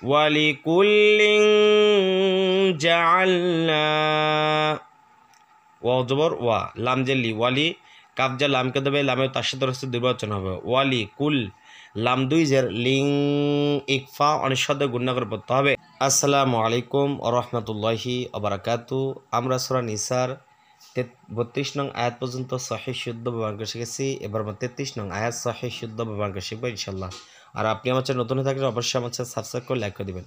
ওয়ালিকুল্লিন জাআলনা ওয়া জবর ওয়া লাম জেলি ওয়ালি কাফ জা লামকে দেবে লামে তার সাথে রসে দুর্বচন হবে ওয়ালি কুল লাম দুই জের লিং ইকফা অনিঃশব্দ গুণনা করে পড়তে হবে। আসসালামু আলাইকুম ওয়া রাহমাতুল্লাহি ওয়া বারাকাতু। আমরা সূরা নিসার 32 নং আয়াত পর্যন্ত সহিহ শুদ্ধ ব্যবহার করে শিখেছি। এবার আমরা 33 নং আয়াত সহিহ শুদ্ধ ব্যবহার করে শিখব ইনশাআল্লাহ। আর আপনি আমার চ্যানেল নতুন হয়ে থাকলে অবশ্যই আমার চ্যানেল সাবস্ক্রাইব করে লাইক করে দিবেন।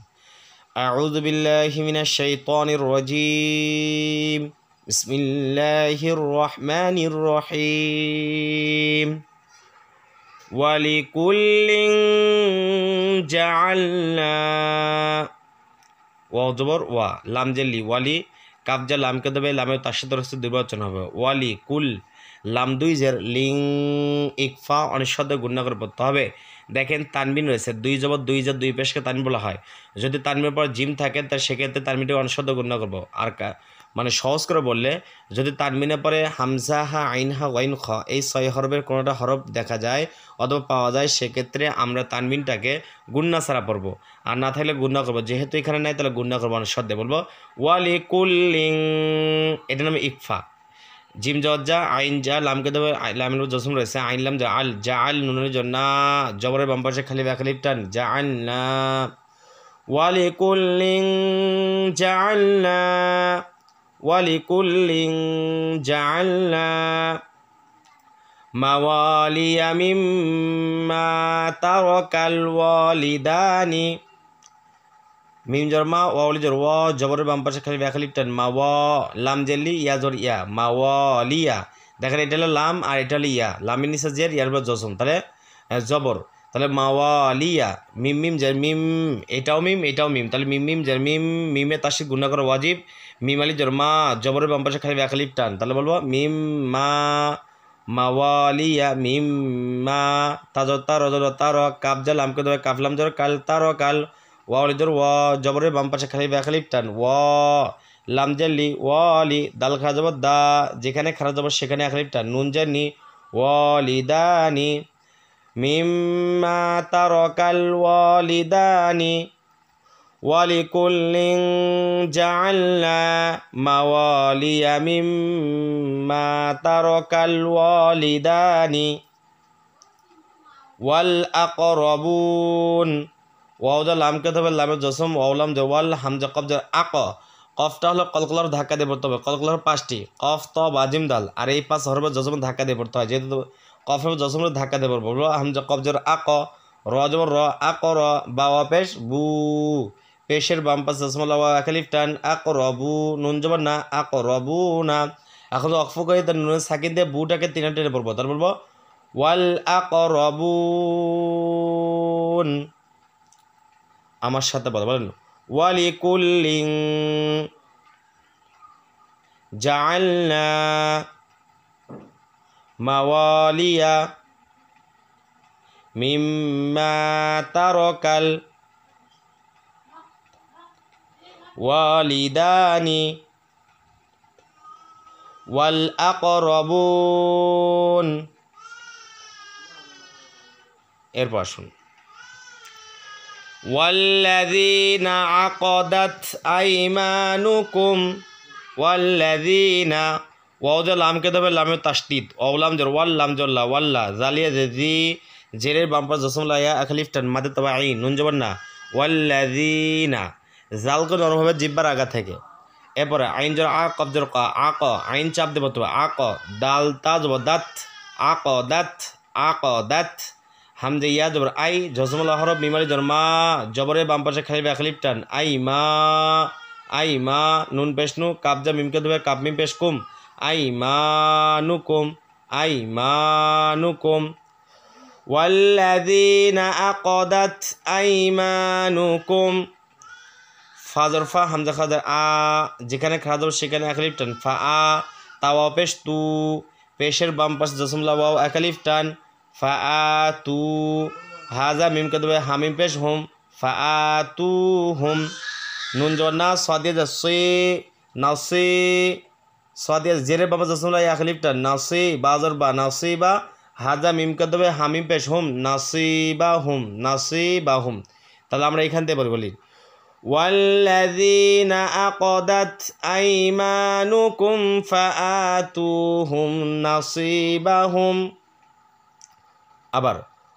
আউযু বিল্লাহি মিনাশ শাইতানির রাজীম। বিসমিল্লাহির রহমানির রহিম। ওয়ালিকুল্লিন জাআলনা ওয়া জবর ওয়া লাম জেলি ওয়ালি কাফ জা লামকে দেবে লামে তার সাথে রসে দুর্বচন হবে ওয়ালি কুল লাম দুই জের লিং ইকফা অনিঃশব্দ গুণনা করে পড়তে হবে। দেখেন তানবিন রয়েছে দুই জবর দুই জের দুই পেশকে তানবিন বলা হয়। যদি তানবিনের পর জিম থাকে তার সেক্ষেত্রে তানবিনটাকে অনিঃশব্দ গুণনা করবো। আর মানে সহজ করে বললে যদি তানবিনের পরে হামজা হা আইন হা ওয়াইন খ এই 6 হরফের কোনোটা হরফ দেখা যায় অথবা পাওয়া যায় সেক্ষেত্রে আমরা তানবিনটাকে গুণনা ছাড়া পড়বো। আর না থাকলে গুণনা করবো। যেহেতু এখানে নাই তাহলে গুণনা করবো অনিঃশব্দে বলবো ওয়ালিকুল্লিন। এটা নামে ইকফা। জিম জজ্জা আইন যা লামকে দেবে লামের জসম রয়েছে আইন লাম যা আল যা আল নুনের জন্য জবরের বাম পাশে খালি ব্যাখালিফ টান যা আল না ওয়ালিকুল্লিন জাআলনা ওয়ালিকুল্লিন জাআলনা মাওয়ালিয়া মিম্মা তারাকাল ওয়ালিদানি। মিম জরমা ওয়ালি জর ওয়া জবরের বাম পাশে খালি ব্যাখালিফ টান মা ওয়া লাম জেলি ইয়া জর ইয়া মাওয়ালিয়া। দেখেন এটা হলো লাম আর এটা হলো ইয়া। লামের নিচে জের ইয়ার পর জসম তাহলে জবর তাহলে মাওয়ালিয়া মিম মিম জের মিম এটাও মিম এটাও মিম তাহলে মিম মিম জের মিম মিমে তার সাথে গুণনা করা ওয়াজিব। মিম আলি জর মা জবরের বাম পাশে খালি ব্যাখালিফ টান তাহলে বলবো মিম মা মাওয়ালিয়া মিম মা তাজর তা রজর তা র কাফ জা লামকে দেবে কাফ লাম জর কাল তা র কাল ওয়ালিদর ওয়া জবরের বাম পাশে খালি ব্যাখালিফ টান ওয়া লাম জালি ওয়ালি দাল খা জবর দা যেখানে খারা জবর সেখানে আখালিফ টান নুন জানি ওয়ালিদানি মিম্মা তারাকাল ওয়ালিদানি ওয়ালিকুল্লিন জাআলনা মাওয়ালিয়া মিম্মা তারাকাল ওয়ালিদানি ওয়াল আকরাবুন। ওয়াউদা লামকে দেবে লামের জসম ওয়ালাম যে ওয়াল হামজা কবজার আক কফটা হলো কলকলার ধাক্কা দিয়ে পড়তে হবে। কলকলার 5টি কফ ত বাজিম দাল আর এই 5 হরফের জসম ধাক্কা দিয়ে পড়তে হয়। যেহেতু কফের জসমের ধাক্কা দিয়ে পড়বো হামজা কবজার আক র জবর র আক র বাওয়া পেশ বু পেশের বাম পাশে জসম লাওয়া আকালিফ টান আক রবু নুন জবর না আক রবু না। এখন অক্ফ করে তার নুনের সাকিন দিয়ে বুটাকে 3 টেনে পড়বো তার বলবো ওয়াল আক রবুন। আমার সাথে বলেন ওয়ালিকুল্লিন জাআলনা মাওয়ালিয়া মিম্মা তারাকাল ওয়ালিদানি ওয়াল আকরাবুন। এরপর শুন ওয়াল্লাযীনা আকাদাত আইমানুকুম ওয়াল্লাযীনা ওয়াউদা লামকে দেবে লামে তাসদীদ ওয়ালাম জর ওয়াল লাম জল্লা ওয়াল্লা জালিয়া জি জেরের বাম পাশ জসম লায়া আখালিফ টান মাদে তবা আইন নুন জবর না ওয়াল্লাযীনা জালকে নরম হবে জিহ্বার আগা থেকে। এরপরে আইন জর আ কফ জর কা আক আইন চাপ দেব তো আক দাল তা জবর দাত আক দাত হামজা ইয়া জবর আই জসমুল হরফ মিমালি জর মা জবরের বাম পাশে খালি ব্যাখালিফ টান আই মা নুন পেশ নু কাবজা মিমকে দেবে কাপ মিম পেশ কুম আই মানুকুম ওয়াল্লাযীনা আকাদাত আইমানুকুম ফাজর ফা হামজা খাদার আ যেখানে খাদা সেখানে আকালিফ টান ফা আ তাওয়া পেশ তু পেশের বাম পাশে জসম লাওয়া আকালিফ টান ফাআতু হাজা মিমকে দেবে হামিম পেশ হুম ফাআতুহুম নুন জবর না সাদিয়া যাচ্ছে নাসি সাদিয়া জেরের বাবা জসমলা আখলিফ টান নাসি বাজর বা নাসিবা হাজা মিমকে দেবে হামিম পেশ হুম নাসিবাহুম তাহলে আমরা এখান থেকে বলি ওয়াল্লাযীনা আকাদাত আইমানুকুম ফাআতুহুম নাসিবাহুম। আবার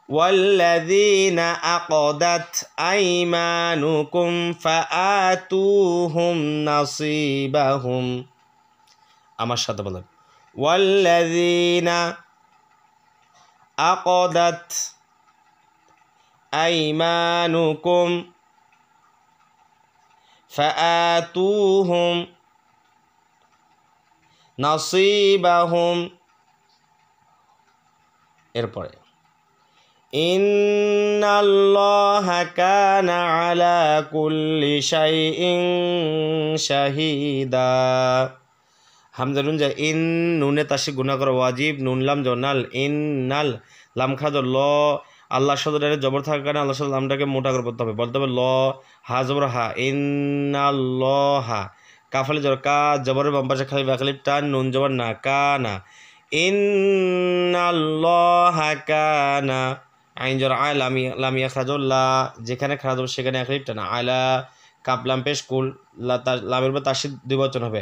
ওয়াল্লাযীনা আকাদাত আইমানুকুম ফাআতুহুম নাসিবাহুম। আমার সাথে বলেন ওয়াল্লাযীনা আকাদাত আইমানুকুম ফাআতুহুম নাসিবাহুম। এরপরে ইন্নাল্লাহা কানা আলা কুল্লি শাইইন শাহিদা। হামজা নুন যায় ইন, নুনে তাসি গুণা করা ওয়াজিব, নুন লাম জনাল, ইন নাল লাম খাজ ল, আল্লাহ শব্দটাকে জবর থাকার কারণে আল্লাহ শব্দ লামটাকে মোটা করে পড়তে হবে, বলতে হবে ল হা জবর হা, ইন্নাল্লাহা। কাফালে জবর কা, জবরের বাম পাশে খালি ব্যাকলিপ টান, নুন জবর না, কানা, ইন্নাল্লাহা কানা। আইন জবর আয়, লামিয়া খারাজল লা, যেখানে খারাজ সেখানে একলিপ টানা, আয়লা কাপ লাম পেশ কুল, লামের উপর তাসিদ 2 বচন হবে,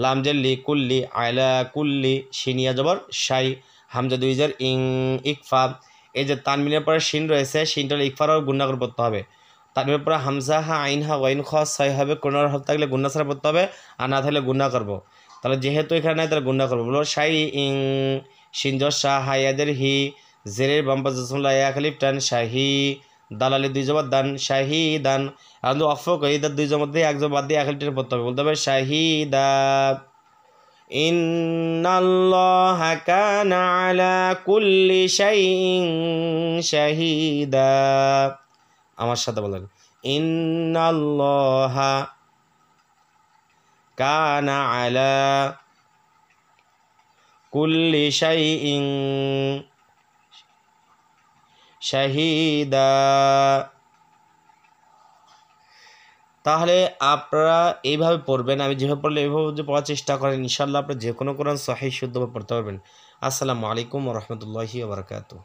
লাম জেল্লি কুল্লি, আয়লা কুল্লি, শিনিয়া জবর শাই, হামজা 2 জের ইং, ইকফা। এই যে তানমিনের পরে শিন রয়েছে, শিনটা ইকফারও গুণা করে পড়তে হবে। তানমিনের পরে হামজা হা আইন হা ওয়াইন খ ছয় হবে, কোনো হরফ থাকলে গুণা ছাড়া পড়তে হবে, আর না থাকলে গুণা করবো। তাহলে যেহেতু এখানে নাই তাহলে গুণা করবো, বলো শাই ইং, শিন জর শাহ, হায়াদের হি, জেরের বাম্পা জসমুল্লাহ খালিফ টান, শাহি, দালালি 2 জবর দান, শাহি দান। আর অফ করি তার 2 জবর দিয়ে 1 জবর বাদ দিয়ে এক লিটার পড়তে হবে, বলতে হবে শাহিদা। ইন্নাল্লাহা কানা আলা কুল্লি শাইইন শাহিদা। আমার সাথে বলেন ইন্নাল্লাহা কানা আলা কুল্লি শাইইন শাহিদা। তাহলে আপনারা এইভাবে পড়বেন, আমি যেভাবে পড়লে এইভাবে যে পড়ার চেষ্টা করেন, ইনশাআল্লাহ আপনারা যে কোনো কোরআন সহিহ শুদ্ধভাবে পড়তে পারবেন। আসসালামু আলাইকুম ওয়া রাহমাতুল্লাহি ওয়া বারাকাতুহু।